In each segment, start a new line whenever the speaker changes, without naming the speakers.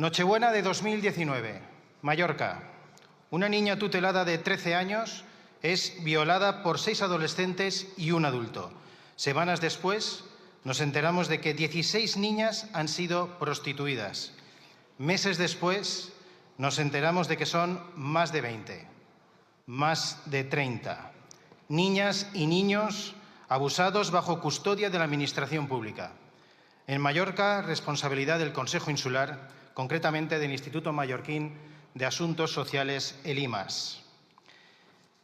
Nochebuena de 2019, Mallorca. Una niña tutelada de 13 años es violada por 6 adolescentes y un adulto. Semanas después nos enteramos de que 16 niñas han sido prostituidas. Meses después nos enteramos de que son más de 20, más de 30. Niñas y niños abusados bajo custodia de la Administración Pública. En Mallorca, responsabilidad del Consejo Insular, concretamente del Instituto Mallorquín de Asuntos Sociales, el IMAS.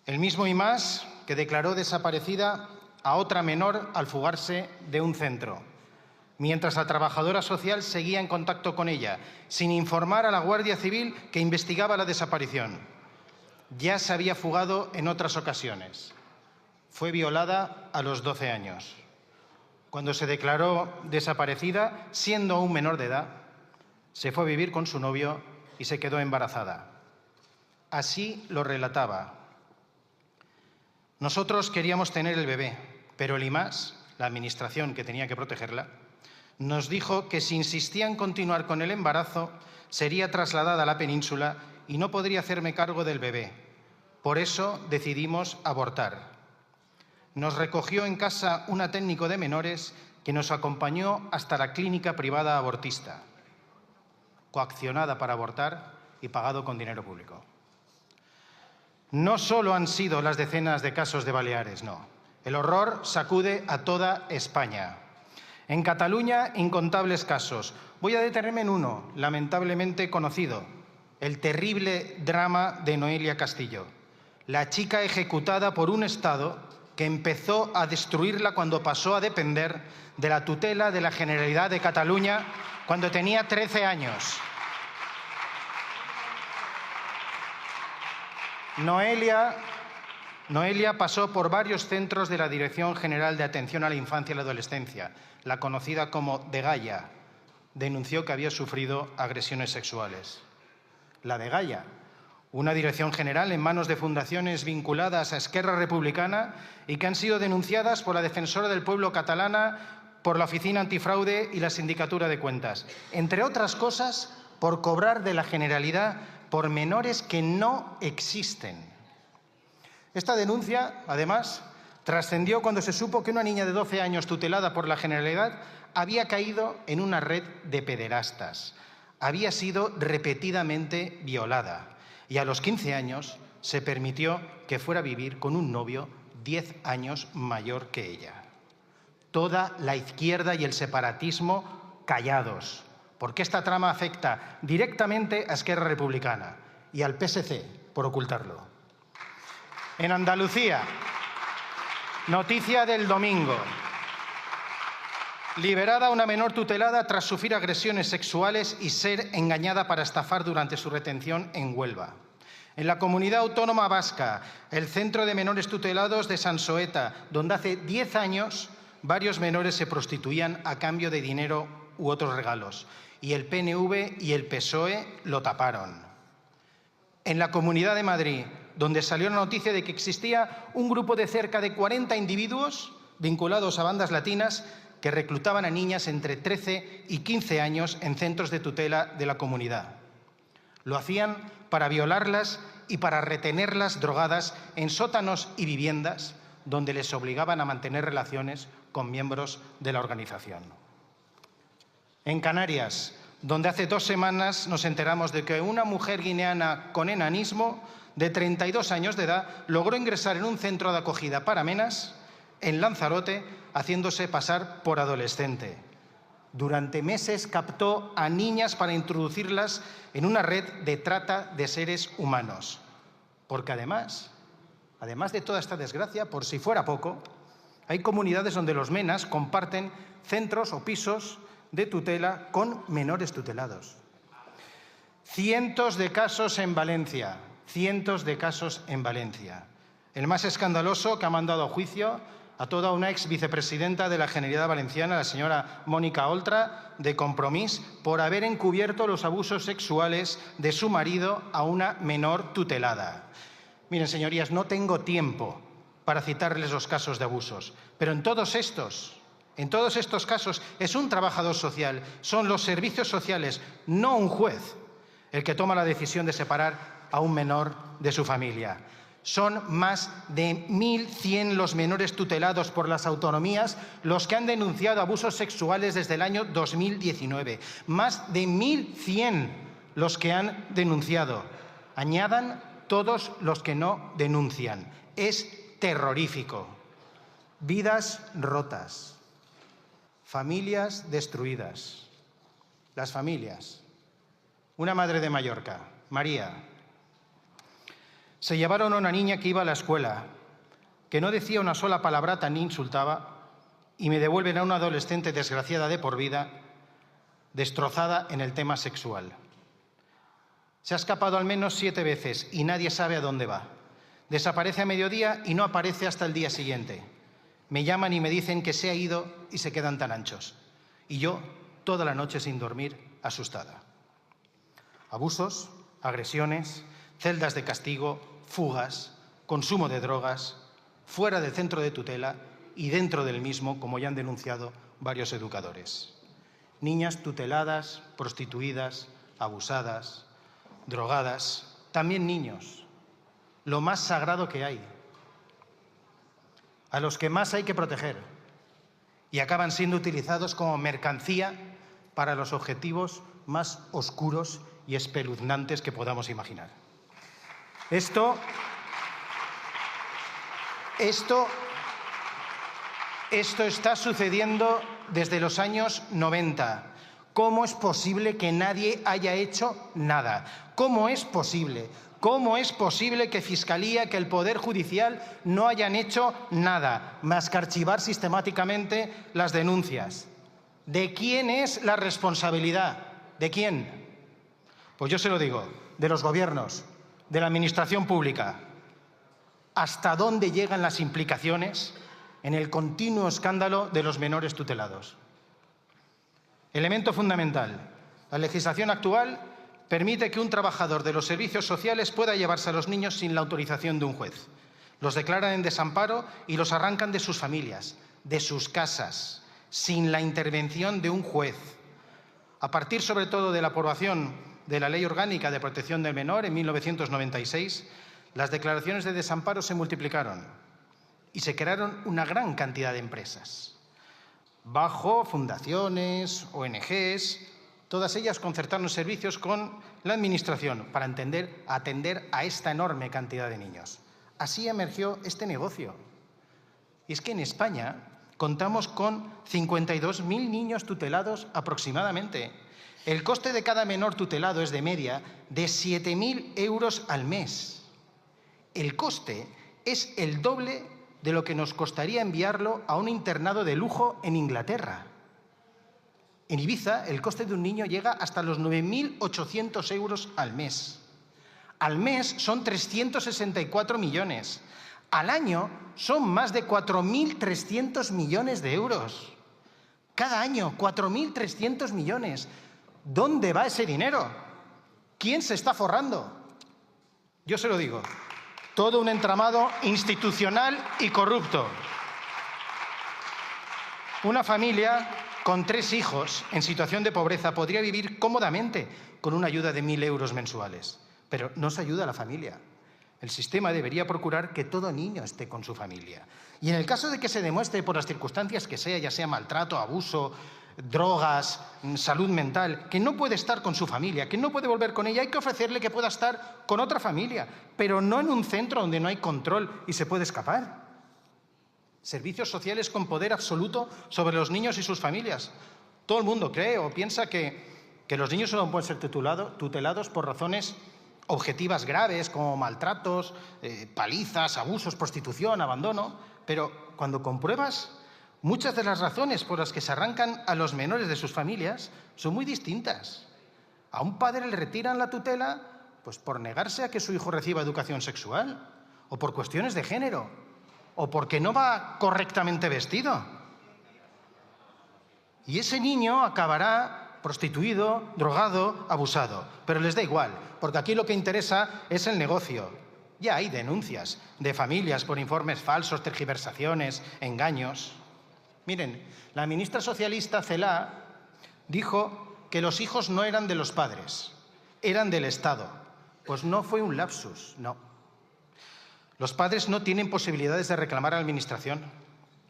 El mismo IMAS que declaró desaparecida a otra menor al fugarse de un centro, mientras la trabajadora social seguía en contacto con ella, sin informar a la Guardia Civil que investigaba la desaparición. Ya se había fugado en otras ocasiones. Fue violada a los 12 años. Cuando se declaró desaparecida, siendo aún menor de edad, se fue a vivir con su novio y se quedó embarazada. Así lo relataba. Nosotros queríamos tener el bebé, pero el IMAS, la administración que tenía que protegerla, nos dijo que si insistía en continuar con el embarazo, sería trasladada a la península y no podría hacerme cargo del bebé. Por eso decidimos abortar. Nos recogió en casa una técnico de menores que nos acompañó hasta la clínica privada abortista, coaccionada para abortar y pagado con dinero público. No solo han sido las decenas de casos de Baleares, no. El horror sacude a toda España. En Cataluña, incontables casos. Voy a detenerme en uno, lamentablemente conocido, el terrible drama de Noelia Castillo, la chica ejecutada por un Estado que empezó a destruirla cuando pasó a depender de la tutela de la Generalidad de Cataluña cuando tenía 13 años. Noelia pasó por varios centros de la Dirección General de Atención a la Infancia y la Adolescencia, la conocida como Dgaia. Denunció que había sufrido agresiones sexuales. La Dgaia, una dirección general en manos de fundaciones vinculadas a Esquerra Republicana y que han sido denunciadas por la Defensora del Pueblo catalana, por la Oficina Antifraude y la Sindicatura de Cuentas. Entre otras cosas, por cobrar de la Generalidad por menores que no existen. Esta denuncia, además, trascendió cuando se supo que una niña de 12 años tutelada por la Generalidad había caído en una red de pederastas. Había sido repetidamente violada y a los 15 años se permitió que fuera a vivir con un novio 10 años mayor que ella. Toda la izquierda y el separatismo callados, porque esta trama afecta directamente a Esquerra Republicana y al PSC por ocultarlo. En Andalucía, noticia del domingo. Liberada una menor tutelada tras sufrir agresiones sexuales y ser engañada para estafar durante su retención en Huelva. En la Comunidad Autónoma Vasca, el Centro de Menores Tutelados de Sansoeta, donde hace 10 años varios menores se prostituían a cambio de dinero u otros regalos. Y el PNV y el PSOE lo taparon. En la Comunidad de Madrid, donde salió la noticia de que existía un grupo de cerca de 40 individuos vinculados a bandas latinas que reclutaban a niñas entre 13 y 15 años en centros de tutela de la comunidad. Lo hacían para violarlas y para retenerlas drogadas en sótanos y viviendas donde les obligaban a mantener relaciones con miembros de la organización. En Canarias, donde hace 2 semanas nos enteramos de que una mujer guineana con enanismo de 32 años de edad logró ingresar en un centro de acogida para menas en Lanzarote, haciéndose pasar por adolescente. Durante meses captó a niñas para introducirlas en una red de trata de seres humanos. Porque además de toda esta desgracia, por si fuera poco, hay comunidades donde los menas comparten centros o pisos de tutela con menores tutelados. Cientos de casos en Valencia. El más escandaloso, que ha mandado a juicio a toda una ex vicepresidenta de la Generalitat Valenciana, la señora Mónica Oltra, de Compromís, por haber encubierto los abusos sexuales de su marido a una menor tutelada. Miren, señorías, no tengo tiempo para citarles los casos de abusos, pero en todos estos En todos estos casos es un trabajador social, son los servicios sociales, no un juez, el que toma la decisión de separar a un menor de su familia. Son más de 1.100 los menores tutelados por las autonomías los que han denunciado abusos sexuales desde el año 2019. Más de 1.100 los que han denunciado. Añadan todos los que no denuncian. Es terrorífico. Vidas rotas. Familias destruidas. Las familias. Una madre de Mallorca, María. Se llevaron a una niña que iba a la escuela, que no decía una sola palabrata ni insultaba, y me devuelven a una adolescente desgraciada de por vida, destrozada en el tema sexual. Se ha escapado al menos 7 veces y nadie sabe a dónde va. Desaparece a mediodía y no aparece hasta el día siguiente. Me llaman y me dicen que se ha ido y se quedan tan anchos. Y yo, toda la noche sin dormir, asustada. Abusos, agresiones, celdas de castigo, fugas, consumo de drogas, fuera del centro de tutela y dentro del mismo, como ya han denunciado varios educadores. Niñas tuteladas, prostituidas, abusadas, drogadas, también niños, lo más sagrado que hay, a los que más hay que proteger, y acaban siendo utilizados como mercancía para los objetivos más oscuros y espeluznantes que podamos imaginar. Esto está sucediendo desde los años 90. ¿Cómo es posible que nadie haya hecho nada? ¿Cómo es posible? ¿Cómo es posible que Fiscalía, que el Poder Judicial no hayan hecho nada más que archivar sistemáticamente las denuncias? ¿De quién es la responsabilidad? ¿De quién? Pues yo se lo digo, de los gobiernos, de la administración pública. ¿Hasta dónde llegan las implicaciones en el continuo escándalo de los menores tutelados? Elemento fundamental. La legislación actual permite que un trabajador de los servicios sociales pueda llevarse a los niños sin la autorización de un juez. Los declaran en desamparo y los arrancan de sus familias, de sus casas, sin la intervención de un juez. A partir, sobre todo, de la aprobación de la Ley Orgánica de Protección del Menor en 1996, las declaraciones de desamparo se multiplicaron y se crearon una gran cantidad de empresas, bajo fundaciones, ONGs, todas ellas concertaron servicios con la Administración para atender a esta enorme cantidad de niños. Así emergió este negocio. Y es que en España contamos con 52.000 niños tutelados aproximadamente. El coste de cada menor tutelado es de media de 7.000 euros al mes. El coste es el doble de lo que nos costaría enviarlo a un internado de lujo en Inglaterra. En Ibiza, el coste de un niño llega hasta los 9.800 euros al mes. Al mes son 364 millones. Al año son más de 4.300 millones de euros. Cada año, 4.300 millones. ¿Dónde va ese dinero? ¿Quién se está forrando? Yo se lo digo. Todo un entramado institucional y corrupto. Una familia con 3 hijos en situación de pobreza podría vivir cómodamente con una ayuda de 1.000 euros mensuales. Pero no se ayuda a la familia. El sistema debería procurar que todo niño esté con su familia. Y en el caso de que se demuestre por las circunstancias que sea, ya sea maltrato, abuso, drogas, salud mental, que no puede estar con su familia, que no puede volver con ella, hay que ofrecerle que pueda estar con otra familia, pero no en un centro donde no hay control y se puede escapar. Servicios sociales con poder absoluto sobre los niños y sus familias. Todo el mundo cree o piensa que los niños solo pueden ser tutelados por razones objetivas graves como maltratos, palizas, abusos, prostitución, abandono, pero cuando compruebas muchas de las razones por las que se arrancan a los menores de sus familias son muy distintas. A un padre le retiran la tutela pues por negarse a que su hijo reciba educación sexual, o por cuestiones de género, o porque no va correctamente vestido. Y ese niño acabará prostituido, drogado, abusado. Pero les da igual, porque aquí lo que interesa es el negocio. Ya hay denuncias de familias por informes falsos, tergiversaciones, engaños. Miren, la ministra socialista Celaá dijo que los hijos no eran de los padres, eran del Estado. Pues no fue un lapsus, no. Los padres no tienen posibilidades de reclamar a la Administración.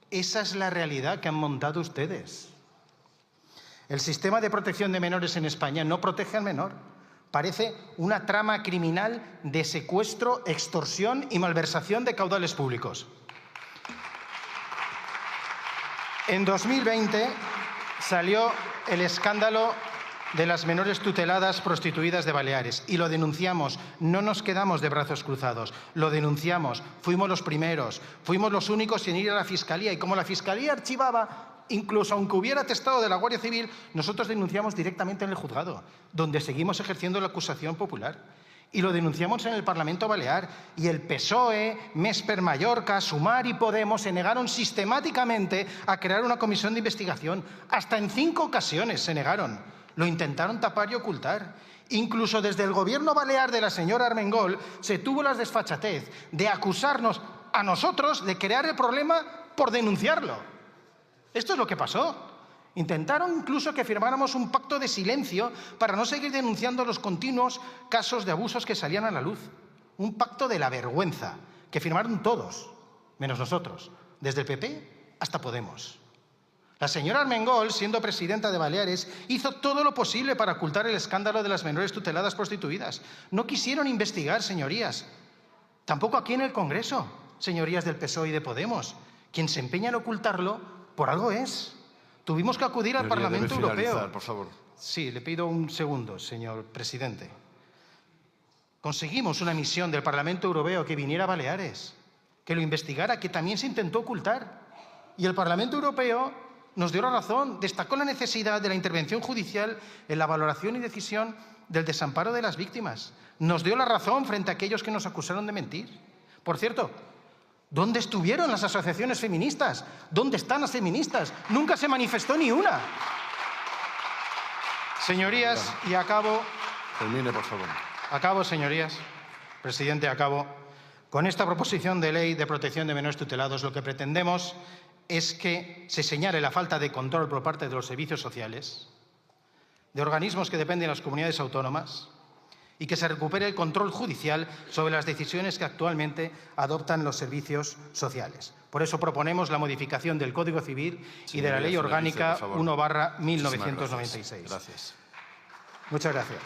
Esa es la realidad que han montado ustedes. El sistema de protección de menores en España no protege al menor. Parece una trama criminal de secuestro, extorsión y malversación de caudales públicos. En 2020 salió el escándalo de las menores tuteladas prostituidas de Baleares y lo denunciamos. No nos quedamos de brazos cruzados, lo denunciamos. Fuimos los primeros, fuimos los únicos en ir a la Fiscalía y como la Fiscalía archivaba, incluso aunque hubiera atestado de la Guardia Civil, nosotros denunciamos directamente en el juzgado, donde seguimos ejerciendo la acusación popular. Y lo denunciamos en el Parlamento Balear. Y el PSOE, Mesper Mallorca, Sumar y Podemos se negaron sistemáticamente a crear una comisión de investigación. Hasta en 5 ocasiones se negaron. Lo intentaron tapar y ocultar. Incluso desde el gobierno balear de la señora Armengol se tuvo la desfachatez de acusarnos a nosotros de crear el problema por denunciarlo. Esto es lo que pasó. Intentaron incluso que firmáramos un pacto de silencio para no seguir denunciando los continuos casos de abusos que salían a la luz. Un pacto de la vergüenza, que firmaron todos, menos nosotros, desde el PP hasta Podemos. La señora Armengol, siendo presidenta de Baleares, hizo todo lo posible para ocultar el escándalo de las menores tuteladas prostituidas. No quisieron investigar, señorías. Tampoco aquí en el Congreso, señorías del PSOE y de Podemos. Quien se empeña en ocultarlo, por algo es. Tuvimos que acudir al Parlamento Europeo.
Por favor.
Sí, le pido un segundo, señor presidente. Conseguimos una misión del Parlamento Europeo que viniera a Baleares, que lo investigara, que también se intentó ocultar. Y el Parlamento Europeo nos dio la razón, destacó la necesidad de la intervención judicial en la valoración y decisión del desamparo de las víctimas. Nos dio la razón frente a aquellos que nos acusaron de mentir. Por cierto, ¿dónde estuvieron las asociaciones feministas? ¿Dónde están las feministas? Nunca se manifestó ni una. Señorías, y acabo.
Termine, por favor.
Acabo, señorías. Presidente, acabo. Con esta proposición de ley de protección de menores tutelados, lo que pretendemos es que se señale la falta de control por parte de los servicios sociales, de organismos que dependen de las comunidades autónomas, y que se recupere el control judicial sobre las decisiones que actualmente adoptan los servicios sociales. Por eso proponemos la modificación del Código Civil y de la Ley Orgánica 1/1996.
Gracias.
Muchas gracias.